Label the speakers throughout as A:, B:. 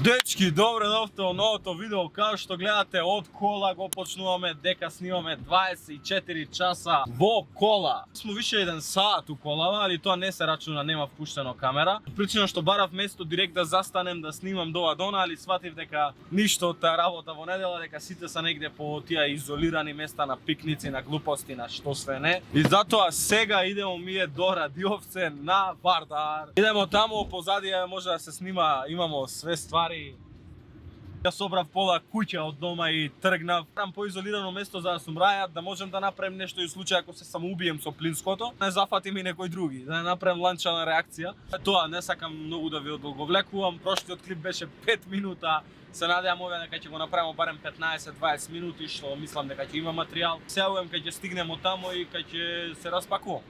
A: Дечки, добре дојавте во новото видео. Како што гледате, од кола го почнуваме дека снимаме 24 часа во кола. Смо више 1 сат у колава, али тоа не се рачуна, нема впуштено камера. Причина што барав место директ да застанем да снимам до Адона, али сватив дека ништо од таа работа во недела, дека сите се негде по тие изолирани места на пикници, на глупости, на што све не. И затоа сега идемо ние до Радиовце на Вардар. Идемо таму, позади може да се снима, имамо све ствари. Ја собрав пола куќа од дома и тргнав. Там поизолирано место за да сум рајат, да можем да направим нешто и случај ако се самоубием со плинското, не зафатим и некој други, да не направим ланчана реакција. Тоа не сакам многу да ви одолговлекувам. Прошлиот клип беше 5 минута. Се надевам овие дека ќе го направиме барем 15-20 минути, што мислам дека ќе има материјал. Сеувам кога ќе стигнемо таму и кога ќе се распакувам.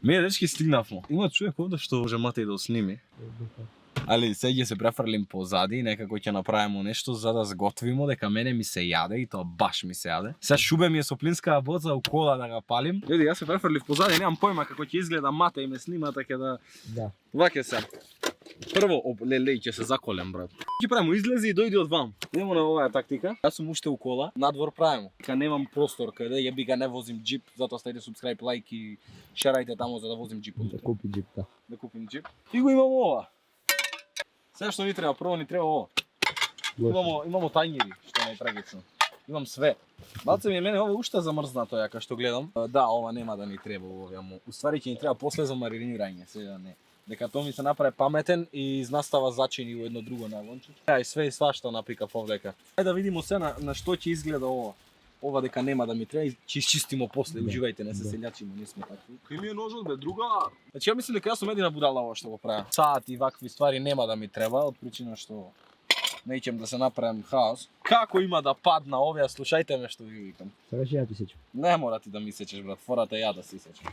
A: Ние дечки стигнавме. Има човек овде што може мате да сними. Али сега ќе се префрлим позади, некако ќе направиме нешто за да сготвимо дека мене ми се јаде и тоа баш ми се јаде. Сега шубе ми е со плинска боца у кола да го палим. Луѓе, јас се префрлив позади, немам појма како ќе изгледа мата и ме снима, така да. Да. Ваќе се. Прво, леле, ќе се заколем, брат. Ќе правиме излези и дојди од вам. Идемо на оваа тактика. Јас сум уште у кола, надвор правиме. Дека немам простор каде ја бига не возим џип, затоа ставите subscribe, лайк и шерајте таму за да возим џипот.
B: Да купи џип, да.
A: Да купим џип. И го имам ова. Се што ни треба, прво ни треба ова. Имамо тајнери, што е најтрагично. Имам све. Балце ми е мене ова уште замрзнато ја кај што гледам. Да, ова нема да ни треба овој, ама уствари ќе ни треба после за маринирање, сега не. Дека тоа ми се направи паметен и изнастава зачини во едно друго најлонче. Ај све и свашто напикав овдека. Ајде да видиме се на што ќе изгледа ова. Ова дека нема да ми треба и ќе изчистимо после. Уживајте, не се селјачимо, не сме такви. Кој ми е ножот бе, друга? Значи ја мислам дека јас сум едина будала ова што го правам. Саат и вакви ствари нема да ми треба, од причина што неќем да се направам хаос. Како има да падна овие, слушајте ме што ви викам.
B: Сега ќе ја ти сечам.
A: Не мора ти да ми сечеш, брат, фората ја да си сечам.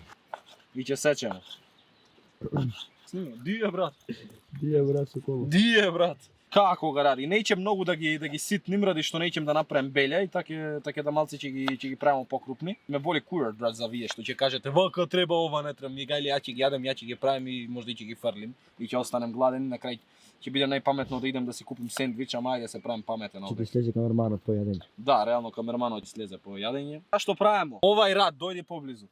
A: И ќе сечеме. Снима, дие брат.
B: Дие брат со кола.
A: Дие брат. Како го ради? Неќем многу да ги ситним ради што неќем да направим белја и така да малци ќе ги правиме покрупни. Ме боли курат брат за вие што ќе кажете вака треба, ова не треба. Ми гајле ја ќе ги јадам, ја ќе ги правим и можда и ќе ги фрлим и ќе останем гладени, на крај ќе биде најпаметно да идем да си купим сендвич, ама ајде да се правим паметен овде.
B: Ќе слезе камерманот по јадење.
A: Да, реално камерманот ќе слезе по јадење. А што правиме? Овај рад дојде поблизу.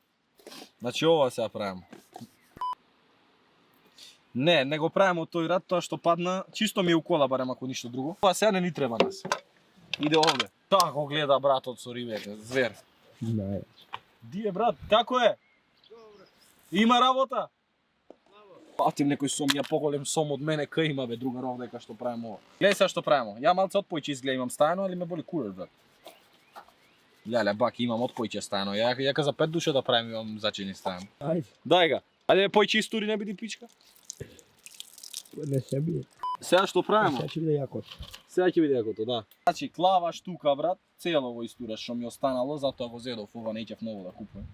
A: Значи ова сега правиме. Не го правиме од тој рад, тоа што падна, чисто ми е у кола барем ако ништо друго. Ова сега не ни треба нас. Иде овде. Како гледа братот со рибете, звер.
B: Да.
A: Дие брат, како е? Добре. Има работа? Патим некој сом, ја поголем сом од мене, кај има бе другар овдека што правиме ова. Гледај сега што правиме. Ја малце отпојче изгледа имам стајано, али ме боли курер брат. Леле, баки имам отпојче стајано. Ја за 5 душа да правим имам зачини стајано.
B: Ајде.
A: Дај га. Ајде појче истори не биди пичка.
B: Не се бие.
A: Сега што правиме?
B: Сега ќе биде јакото.
A: Сега ќе биде јакото, да. Значи клава штука брат, цело во истура што ми останало, затоа го зедов ова, неќев ново да купувам.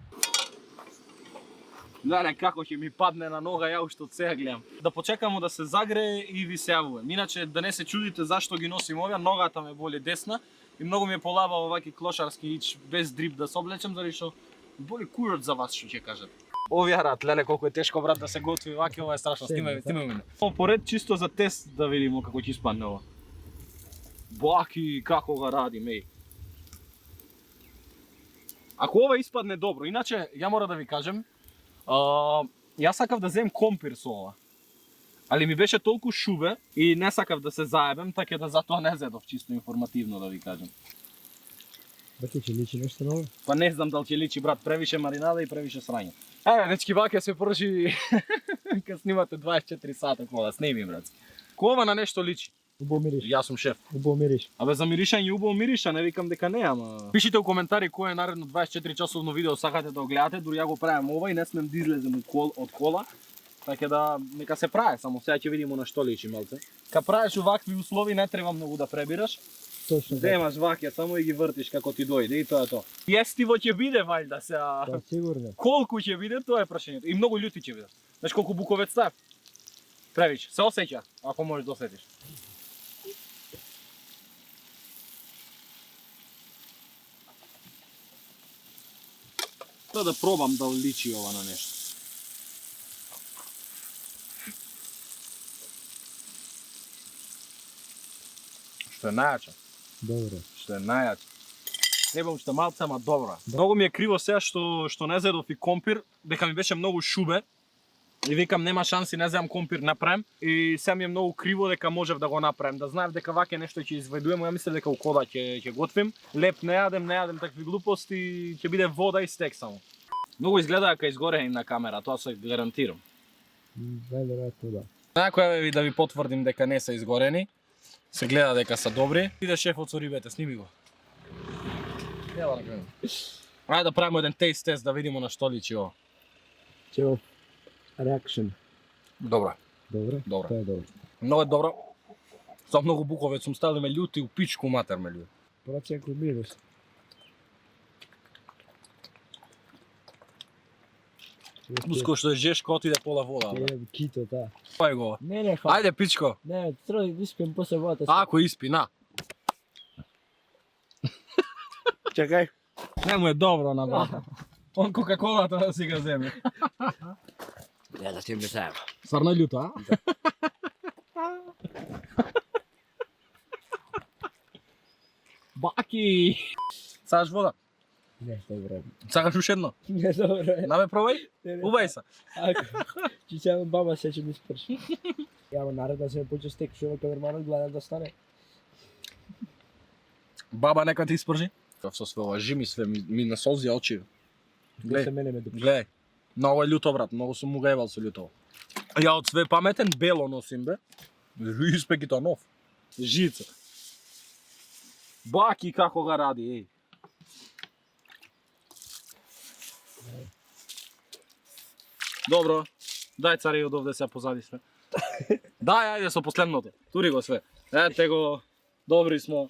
A: Леле, како ќе ми падне на нога, ја уште од сега гледам. Да почекамо да се загрее и ви се јавувам. Иначе да не се чудите зашто ги носим овие, ногата ме боли десна и многу ми е полабаво ваки клошарски ич без дрип да се облечем, заради што боли курот за вас што ќе кажат. Овие рад, леле колку е тешко брат да се готви ваки, ова е страшно. Снимај мене. Поред чисто за тест да видиме како ќе испадне ова. Баки, како го радим, еј. Ако ова испадне добро, иначе ја мора да ви кажем, јас сакав да земам компир со ова. Али ми беше толку шубе и не сакав да се заебем, така да затоа не зедов, чисто информативно да ви кажем.
B: Баки ќе личи нешто ново?
A: Па не знам дали ќе личи брат, превише маринада и превише срање. Дечки, вака се порши кога снимате 24 сата кола, сними брат. Кова на нешто личи?
B: Убаво мириш.
A: Јас сум шеф.
B: Убаво мириш.
A: Абе за миришање убаво мириша, не викам дека не, ама. Пишите у коментари кој е наредно 24 часовно видео сакате да го гледате, дури ја го правам ова и не смем да излезем од кола. Така да нека се прави, само сега ќе видиме на што личи малце. Ка правиш увакви услови не треба многу да пребираш.
B: Точно.
A: Земаш ваќе, само и ги вртиш како ти дојде и тоа е тоа. Јестиво ќе биде вајда сега.
B: Да, сигурно.
A: Колку ќе биде, тоа е прашањето. И многу љути ќе биде. Знаеш колку буковец став? Превич, се осеќа, ако можеш да осетиш. Да пробам да личи ова на нешто. Што е најача.
B: Добро.
A: Што е најача. Требам што малце, ама добра. Многу ми е криво сега што не зедов и компир, дека ми беше многу шубе. И викам нема шанси, не земам компир направим. И сега ми е многу криво дека можев да го направим. Да знаев дека ваќе нешто ќе изведувам, ја мислев дека у кола ќе готвим. Леп не јадем такви глупости, ќе биде вода и стек само. Многу изгледа дека изгорени на камера, тоа се гарантирам.
B: Најверојатно да.
A: Некој да ви потврдим дека не се изгорени. Се гледа дека са добри. Иде шефот со рибете, сними го. Ела на камера. Ајде да правиме еден тест тест да видиме на што личи ово.
B: Чео. Reaction.
A: Добро.
B: Добро?
A: Добро.
B: Тоа е добро.
A: Многу е добро. Со многу буковец сум ставил ме љути у пичку матер ме љути.
B: Проценку минус.
A: Уско што е жешко отиде пола вода.
B: Е, кито, да.
A: Кој го?
B: Не,
A: Ајде пичко.
B: Не, трој испием после водата.
A: Ако испи, на.
B: Чекај.
A: Не му е добро на брата. Он Кока-колата да си ga земе.
B: Ја да си ме сајам.
A: Стварно е љуто, а? Баки! Сакаш вода?
B: Не, добро.
A: Сакаш уште едно?
B: Не, добро.
A: Наме пробај? Убај се.
B: Ќе ќе баба се ќе ми спрши. Јава наредно се поче стек, што камерманот гледа да стане.
A: Баба нека ти испржи. Со све лажи ми све ми насолзи очи.
B: Гледај се мене ме допи.
A: Гледај. Многу е љуто, брат, многу сум му гајвал со љуто. Ја од све паметен бело носим бе. Испеки тоа нов. Жица. Баки како га ради, еј. Добро. Дај цари од овде се позади све. Дај, ајде со последното. Тури го све. Ете го. Добри смо.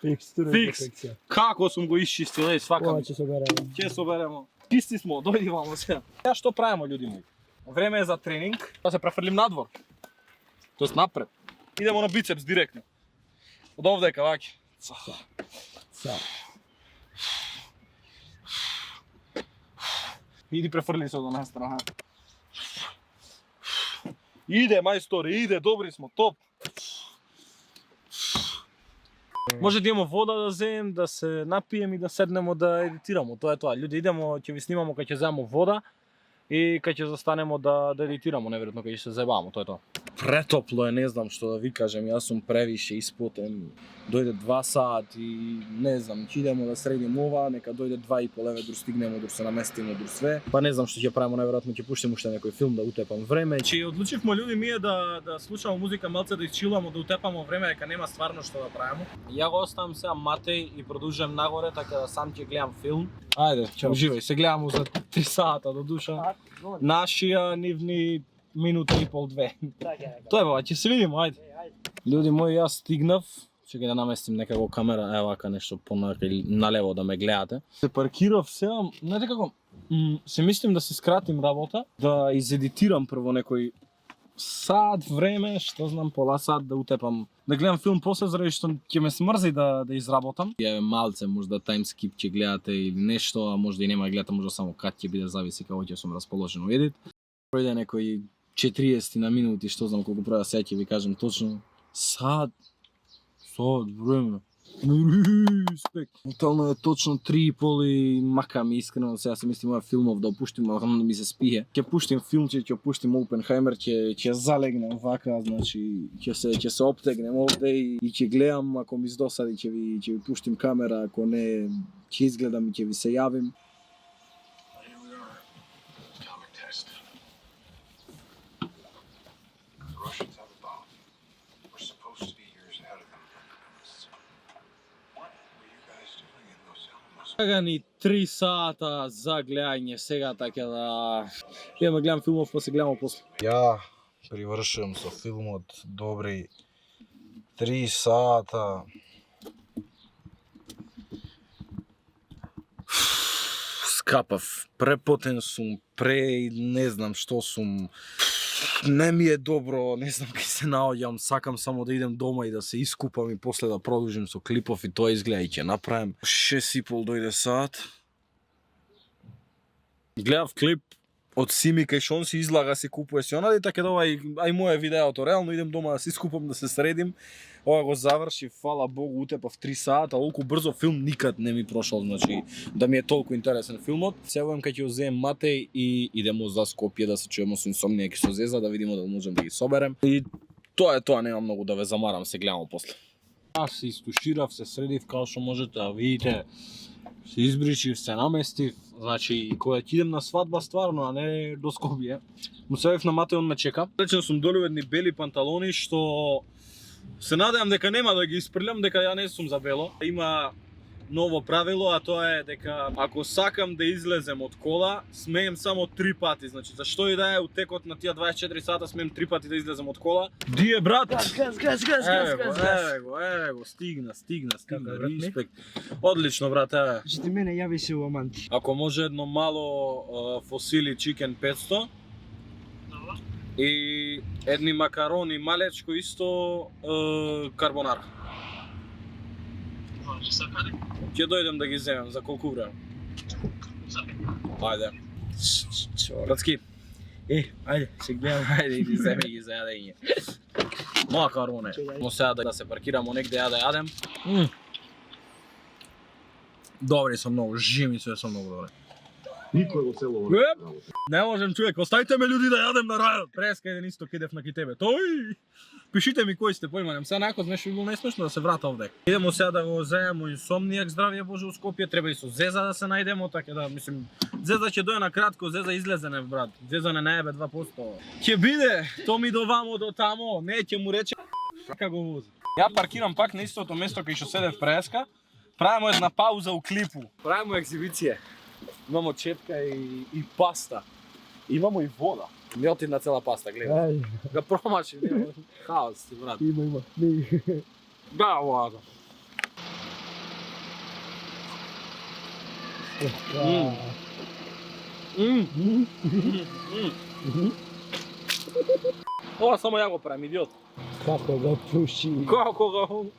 B: Фикс, тура
A: Фикс.
B: перфекција.
A: Како сум го исчистил, еј, свака
B: Ова
A: ми.
B: ќе се береме.
A: Ќе соберемо. Чисти смо, дојди вамо сега. Ја што правиме, људи мои? Време е за тренинг. Да се префрлим надвор. Тоест напред. Идемо на бицепс директно. Од овдека ваќе.
B: Са.
A: Иди префрли се од една страна. Иде, мајсторе, иде, добри смо, топ. Може да имаме вода да земем, да се напием и да седнемо да едитираме. Тоа е тоа. Луѓе, идемо, ќе ви снимамо кога ќе земеме вода и кога ќе застанемо да едитираме, неверојатно кога ќе се заебаваме, тоа е тоа. Претопло е, не знам што да ви кажем, јас сум превише испотен. Дојде 2 сати и не знам, ќе идемо да средим ова, нека дојде 2,5 дур стигнемо, дур се наместиме, дур све. Па не знам што ќе правиме, неверојатно ќе пуштиме уште некој филм да утепам време. Че одлучивме луѓе ние да слушаме музика, малце да исчиламе, да утепаме време дека нема стварно што да правиме. Ја го оставам сега Матеј и продолжувам нагоре, така да сам ќе гледам филм. Ајде, уживај, се гледаме за 3 сата до душа. Нашија нивни минута и пол, 2. Тоа е баба, ќе се видиме, ајде. Луѓе мои, јас стигнав. Чекај да наместим некако камера, ево вака нешто налево да ме гледате. Се паркирав сега, знаете како, се мислим да се скратим работа, да изедитирам прво некој сат време, што знам, пола сат да утепам, да гледам филм после, заради што ќе ме смрзи да изработам. Ја малце, можда таймскип ќе гледате или нешто, а можда и нема да гледате, можда само кад ќе биде, зависи како ќе сум расположен у едит. Пројде некој 40 на минути, што знам колку пројде, сега ќе ви кажам точно, сат време. Респект. Тотално е точно 3,5 и макам искрено, сега се мислим ова филмов да опуштим, ама да ми се спие. Ќе пуштим филмче, ќе опуштим Опенхаймер, ќе залегнем вака, значи ќе се оптегнем овде и ќе гледам, ако ми издосади ќе ви пуштим камера, ако не ќе изгледам и ќе ви се јавим. Сега ни 3 сата за гледање сега, така да идеме гледам филмов, па се гледаме после.
C: Ја привршувам со филмот добри 3 сата.
A: Скапав, препотен сум, не знам што сум. Не ми е добро, не знам кај се наоѓам, сакам само да идем дома и да се искупам и после да продолжим со клипов и тоа изгледа и ќе направим. 6,5 дојде саат. Гледав клип, од Сими кај Шон си излага, си купува си онади, така да ај моје видеото, реално идем дома да си скупам, да се средим. Ова го заврши, фала Богу, утепав 3 сата, толку брзо филм никад не ми прошол, значи да ми е толку интересен филмот. Сегувам кај ќе го земем Матеј и идемо за Скопје да се чуеме со Инсомнијак и со Зеза, да видиме дали можеме да ги соберем. И тоа е тоа, нема многу да ве замарам, се гледаме после. Аз се истуширав, се средив, као што можете да видите. Се избричив, се наместив, значи кога ќе идем на свадба стварно, а не до Скопје. Му се на Матеј, он ме чека. Речен сум долу едни бели панталони што се надевам дека нема да ги испрлям, дека ја не сум за бело. Има ново правило, а тоа е дека ако сакам да излезем од кола, смеем само 3 пати. Значи, зашто и да е, у текот на тие 24 сата смеем 3 пати да излезем од кола. Ди е, брат?
B: Газ.
A: Еве го, стигна, респект. Одлично, брат, еве.
B: Че ти мене јави се у Аманти.
A: Ако може едно мало фосили чикен 500. И едни макарони малечко исто карбонара. Ќе дојдем да ги земем, за колку време? Ајде. Братски.
B: Ајде, се гледам.
A: Ајде, иди земи ги за јадење. Макароне. Мо сега да се паркирамо негде ја да јадем. Добри се многу, жими се многу добре.
D: Никој во село.
A: Не можем, човек, оставите ме луѓе да јадем на рајот. Преска еден исто кидев на тебе. Тој! Пишите ми кои сте, поиманем. Сега најако знаеш би било несмешно да се врата овде. Идемо сега да го земемо Инсомнијак, здравје Боже, у Скопје. Треба и со Зеза да се најдемо, така да, мислим, Зеза ќе дојде на кратко, Зеза излезене, брат. Зеза не најебе 2%. Ќе биде, то ми до вамо, до тамо. Не, ќе му рече како го вози. Ја паркирам пак на истото место кај што седев преска. Правиме една пауза у клипу. Правиме екзибиција. Имамо четка и паста. Имамо и вода. Не отидна цела паста, гледај. Га промачи, хаос, брат.
B: Има.
A: Да, ладно. Ова само ја го правим, идиот.
B: Како го пуши.
A: Како го...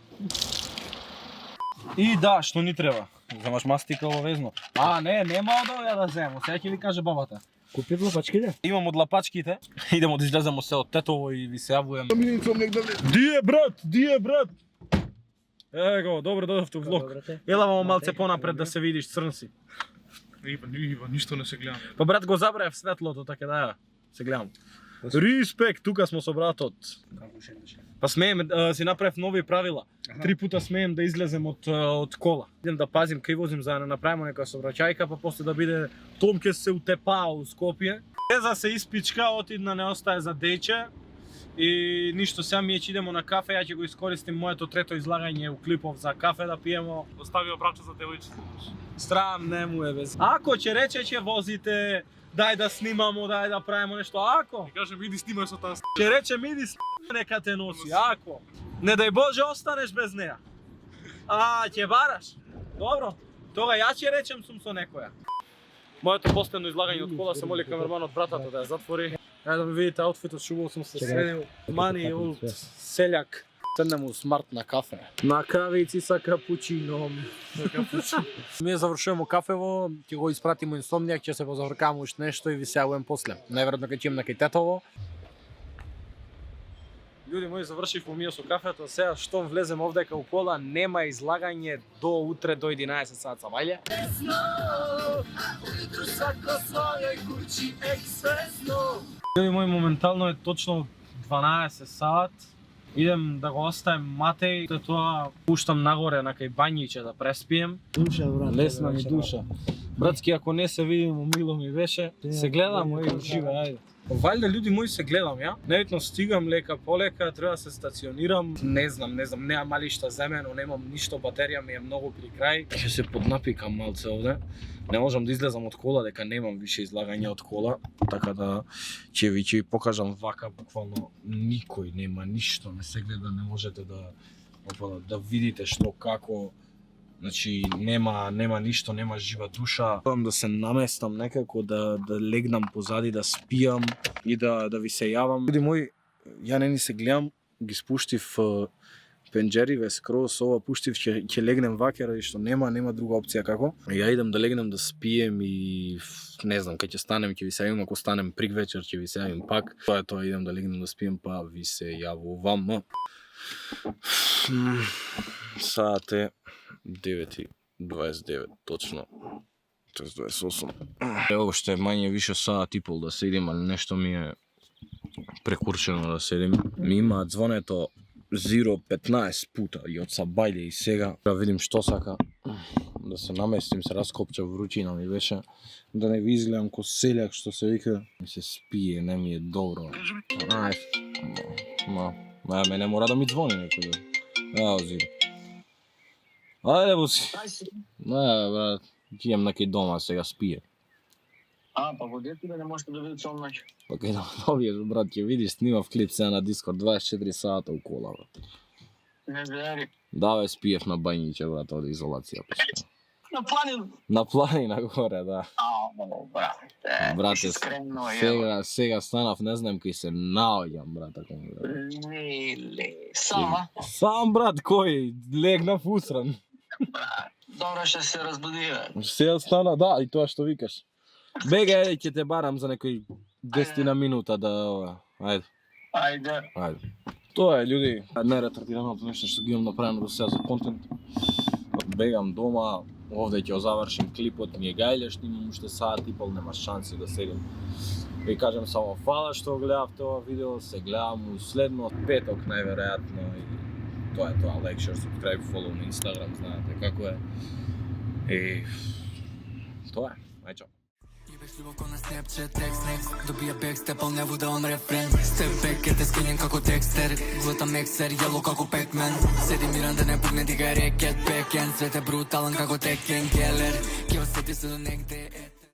A: И да, што ни треба? Земаш мастика ово везно. А, нема од овој да земам, сега ќе ви каже бабата.
B: Купи лапачките?
A: Имам од лапачките. Идемо да излеземо се од Тетово и ви се јавувам. Ди е, брат? Еве го, добро дојдовте у влог. Ела мамо малце понапред да се видиш, црн си.
C: Ива, ништо не се гледам.
A: Па брат го забравив светлото, така да се гледам. Респект, тука смо со братот. Па смеем, си направив нови правила. 3 пута смеем да излезем од кола. Идем да пазим кај возим за да не направиме некоја сообраќајка, па после да биде Томке се утепаа у Скопје. Зеза се испичка, отидна не остае за дече. И ништо, сега ми ќе идемо на кафе, ја ќе го искористим моето трето излагање у клипов за кафе да пиемо.
D: Оставио брачо за девојчица.
A: Страм не му е без. Ако ќе рече ќе возите, дај да снимамо, дај да правиме нешто, ако
D: Кажем, иди снимај со таа.
A: ќе рече ми иди нека те носи, ако не дај Боже останеш без неа. Ќе бараш. Добро. Тога ја ќе речем сум со некоја. Моето последно излагање од кола, се моли камерманот братата да ја затвори. Ајде да ми видите аутфитот, шубаво сум се средил. Мани олд селјак. Седнемо смарт на кафе. На кавици са капучино. Ние завршуваме кафево, ќе го испратиме Инсомнијак, ќе се позавркаме уште нешто и ви се јавувам после. Најверојатно ќе на кај Тетово. Луѓе мои, завршивме ние со кафето, сега што влезем овде кај кола, нема излагање до утре до 11 сат са вајле. Луѓе мои, моментално е точно 12 сат. Идем да го оставим Матеј, тоа пуштам нагоре на кај бањиче да преспием.
B: Душа, брат.
A: Лесна ми душа. Братски, ако не се видимо, мило ми беше. Се гледам, ој, живе, ајде. Валјда, луѓе мои, се гледам, ја. Невитно стигам лека полека, треба да се стационирам. Не знам, немам мали шта земено, немам ништо, батерија ми е многу при крај. Ќе се поднапикам малце овде. Не можам да излезам од кола, дека немам више излагање од кола, така да ќе ви покажам вака, буквално никој нема, ништо не се гледа, не можете да видите што како. Значи нема ништо, нема жива душа. Пробам да се наместам некако, да легнам позади, да спијам и да ви се јавам. Луѓе мои, ја не ни се гледам, ги спуштив
E: пенџериве скрос, ова пуштив, ќе легнем ваке, ради што нема друга опција како. Ја идам да легнем да спием и не знам, кога ќе станем, ќе ви се јавим, ако станем прик вечер, ќе ви се јавим пак. Тоа е тоа, идам да легнем да спием, па ви се јавувам. Саат е 9:29 точно. 28. Ево што е мање више саат и пол да седим, али нешто ми е прекурчено да седим. Ми имаат звонето 0-15 пута и од сабајле и сега. Да видим што сака. Да се наместим, се раскопча вручина ми беше. Да не ви изгледам ко селјак што се вика. Ми се спие, не ми е добро. Ај, мене мора да ми звони некој. Ео, Зиро. Ајде, буси. Брат, ќе на кај дома, сега спие.
F: Па во дете не можете да видите цело ноќ.
E: Па кај да добиеш, брат, ќе видиш, снимав клип сега на Дискорд, 24 сата у кола, брат.
F: Не вери.
E: Да, бе, спиев на бањиче, брат, од изолација.
F: На планин.
E: На планина горе, да.
F: Брате.
E: Брате,
F: скрено,
E: сега станав, не знам кај се наоѓам, брат, ако ми брат.
F: Леле. Сама?
E: Сам, брат, кој? Легнав усран.
F: Добро што се разбудиве.
E: Сега стана, да, и тоа што викаш. Бега, еде, ќе те барам за некој 10 минута да... Ајде.
F: Ајде.
E: Тоа е, људи, најретардираното нешто што ги имам направено до сега за контент. Бегам дома, овде ќе завршим клипот, ми е гајле што имам уште саат и пол, нема шанси да седим. Ви кажам само фала што гледавте ова видео, се гледам у следно петок најверојатно и тоа е тоа, like, share, subscribe, follow на Instagram, знаете како е. И тоа е, ај чао.
G: Jebeš ljubav ko na Snapchat, text next Dobija backstep, al ne bude on refren Step back jer te skenjem kako Dexter Glutam mixer, jelo kako Pac-Man Sedim miran da ne pugne diga reket Backhand, sve te brutalan kako Tekken Keller Kjeva seti se do negde